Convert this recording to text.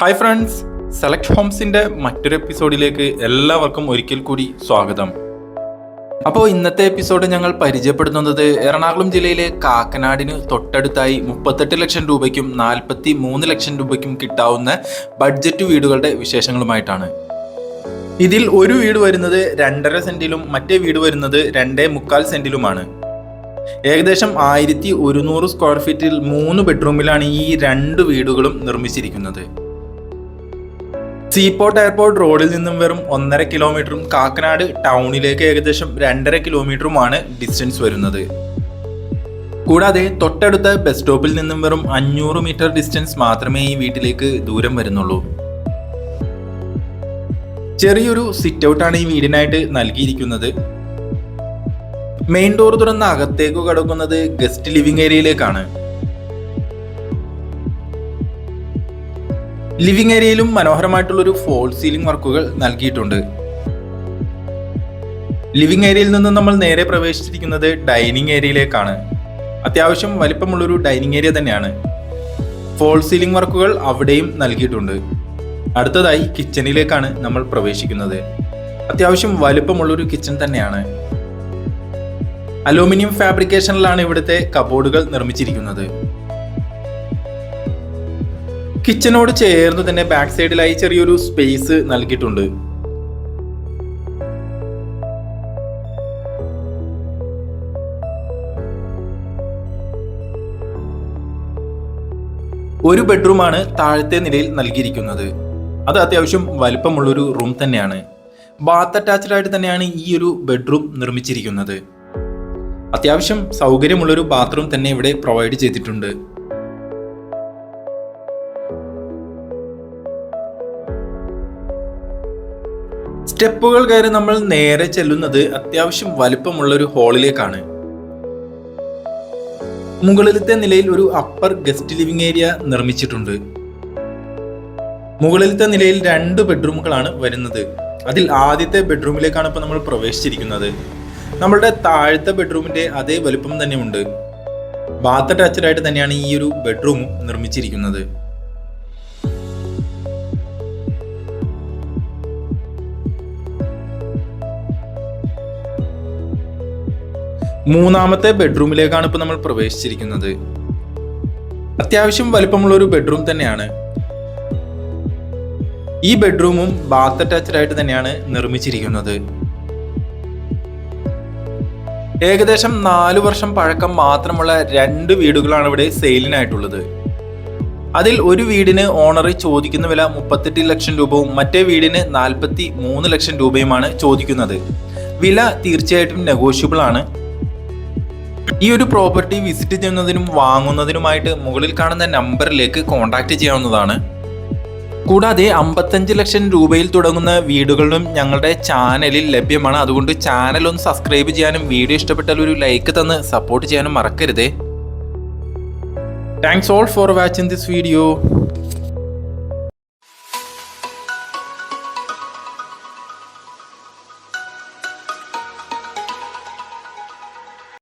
Hi friends, select ഹോംസിൻ്റെ മറ്റൊരു എപ്പിസോഡിലേക്ക് എല്ലാവർക്കും ഒരിക്കൽ കൂടി സ്വാഗതം. അപ്പോൾ ഇന്നത്തെ എപ്പിസോഡ് ഞങ്ങൾ പരിചയപ്പെടുത്തുന്നത് എറണാകുളം ജില്ലയിലെ കാക്കനാടിന് തൊട്ടടുത്തായി 38 ലക്ഷം രൂപയ്ക്കും 43 ലക്ഷം രൂപയ്ക്കും കിട്ടാവുന്ന ബഡ്ജറ്റ് വീടുകളുടെ വിശേഷങ്ങളുമായിട്ടാണ്. ഇതിൽ ഒരു വീട് വരുന്നത് 2.5 സെന്റിലും മറ്റേ വീട് വരുന്നത് 2.25 സെന്റിലുമാണ്. ഏകദേശം 1100 സ്ക്വയർ ഫീറ്റിൽ 3 ബെഡ്റൂമിലാണ് ഈ 2 വീടുകളും നിർമ്മിച്ചിരിക്കുന്നത്. സീപോർട്ട് എയർപോർട്ട് റോഡിൽ നിന്നും വെറും 1.5 കിലോമീറ്ററും കാക്കനാട് ടൗണിലേക്ക് ഏകദേശം 2.5 കിലോമീറ്ററുമാണ് ഡിസ്റ്റൻസ് വരുന്നത്. കൂടാതെ തൊട്ടടുത്ത ബസ് സ്റ്റോപ്പിൽ നിന്നും വെറും 500 മീറ്റർ ഡിസ്റ്റൻസ് മാത്രമേ ഈ വീട്ടിലേക്ക് ദൂരം വരുന്നുള്ളൂ. ചെറിയൊരു സിറ്റ് ഔട്ടാണ് ഈ വീടിനായിട്ട് നൽകിയിരിക്കുന്നത്. മെയിൻ ഡോർ തുറന്ന് അകത്തേക്ക് കടക്കുന്നത് ഗസ്റ്റ് ലിവിംഗ് ഏരിയയിലേക്കാണ്. ലിവിംഗ് ഏരിയയിലും മനോഹരമായിട്ടുള്ളൊരു ഫോൾ സീലിംഗ് വർക്കുകൾ നൽകിയിട്ടുണ്ട്. ലിവിംഗ് ഏരിയയിൽ നിന്ന് നമ്മൾ നേരെ പ്രവേശിച്ചിരിക്കുന്നത് ഡൈനിങ് ഏരിയയിലേക്കാണ്. അത്യാവശ്യം വലിപ്പമുള്ളൊരു ഡൈനിങ് ഏരിയ തന്നെയാണ്. ഫോൾ സീലിംഗ് വർക്കുകൾ അവിടെയും നൽകിയിട്ടുണ്ട്. അടുത്തതായി കിച്ചണിലേക്കാണ് നമ്മൾ പ്രവേശിക്കുന്നത്. അത്യാവശ്യം വലിപ്പമുള്ളൊരു കിച്ചൺ തന്നെയാണ്. അലൂമിനിയം ഫാബ്രിക്കേഷനിലാണ് ഇവിടുത്തെ കബോർഡുകൾ നിർമ്മിച്ചിരിക്കുന്നത്. കിച്ചനോട് ചേർന്ന് തന്നെ ബാക്ക് സൈഡിലായി ചെറിയൊരു സ്പേസ് നൽകിയിട്ടുണ്ട്. ഒരു ബെഡ്റൂമാണ് താഴത്തെ നിലയിൽ നൽകിയിരിക്കുന്നത്. അത് അത്യാവശ്യം വലിപ്പമുള്ളൊരു റൂം തന്നെയാണ്. ബാത്ത് അറ്റാച്ച്ഡ് ആയിട്ട് തന്നെയാണ് ഈ ഒരു ബെഡ്റൂം നിർമ്മിച്ചിരിക്കുന്നത്. അത്യാവശ്യം സൗകര്യമുള്ളൊരു ബാത്റൂം തന്നെ ഇവിടെ പ്രൊവൈഡ് ചെയ്തിട്ടുണ്ട്. സ്റ്റെപ്പുകൾ കയറി നമ്മൾ നേരെ ചെല്ലുന്നത് അത്യാവശ്യം വലിപ്പമുള്ളൊരു ഹാളിലേക്കാണ്. മുകളിലത്തെ നിലയിൽ ഒരു അപ്പർ ഗസ്റ്റ് ലിവിംഗ് ഏരിയ നിർമ്മിച്ചിട്ടുണ്ട്. മുകളിലത്തെ നിലയിൽ 2 ബെഡ്റൂമുകളാണ് വരുന്നത്. അതിൽ ആദ്യത്തെ ബെഡ്റൂമിലേക്കാണ് ഇപ്പോൾ നമ്മൾ പ്രവേശിച്ചിരിക്കുന്നത്. നമ്മളുടെ താഴത്തെ ബെഡ്റൂമിന്റെ അതേ വലുപ്പം തന്നെ ഉണ്ട്. ബാത്ത് അറ്റാച്ച്ഡ് ആയിട്ട് തന്നെയാണ് ഈ ഒരു ബെഡ്റൂമും നിർമ്മിച്ചിരിക്കുന്നത്. മൂന്നാമത്തെ ബെഡ്റൂമിലേക്കാണ് ഇപ്പോൾ നമ്മൾ പ്രവേശിച്ചിരിക്കുന്നത്. അത്യാവശ്യം വലിപ്പമുള്ള ഒരു ബെഡ്റൂം തന്നെയാണ്. ഈ ബെഡ്റൂമും ബാത്ത് അറ്റാച്ച്ഡ് ആയിട്ട് തന്നെയാണ് നിർമ്മിച്ചിരിക്കുന്നത്. ഏകദേശം 4 വർഷം പഴക്കം മാത്രമുള്ള 2 വീടുകളാണ് ഇവിടെ സെയിലിനായിട്ടുള്ളത്. അതിൽ ഒരു വീടിന് ഓണർ ചോദിക്കുന്ന വില 38 ലക്ഷം രൂപയും മറ്റേ വീടിന് 43 ലക്ഷം രൂപയുമാണ് ചോദിക്കുന്നത്. വില തീർച്ചയായിട്ടും നെഗോഷ്യബിൾ ആണ്. ഈ ഒരു പ്രോപ്പർട്ടി വിസിറ്റ് ചെയ്യുന്നതിനും വാങ്ങുന്നതിനുമായിട്ട് മുകളിൽ കാണുന്ന നമ്പറിലേക്ക് കോൺടാക്ട് ചെയ്യാവുന്നതാണ്. കൂടാതെ 55 ലക്ഷം രൂപയിൽ തുടങ്ങുന്ന വീടുകളും ഞങ്ങളുടെ ചാനലിൽ ലഭ്യമാണ്. അതുകൊണ്ട് ചാനൽ ഒന്ന് സബ്സ്ക്രൈബ് ചെയ്യാനും വീഡിയോ ഇഷ്ടപ്പെട്ടാൽ ഒരു ലൈക്ക് തന്ന് സപ്പോർട്ട് ചെയ്യാനും മറക്കരുതേ. Thanks all for watching this video.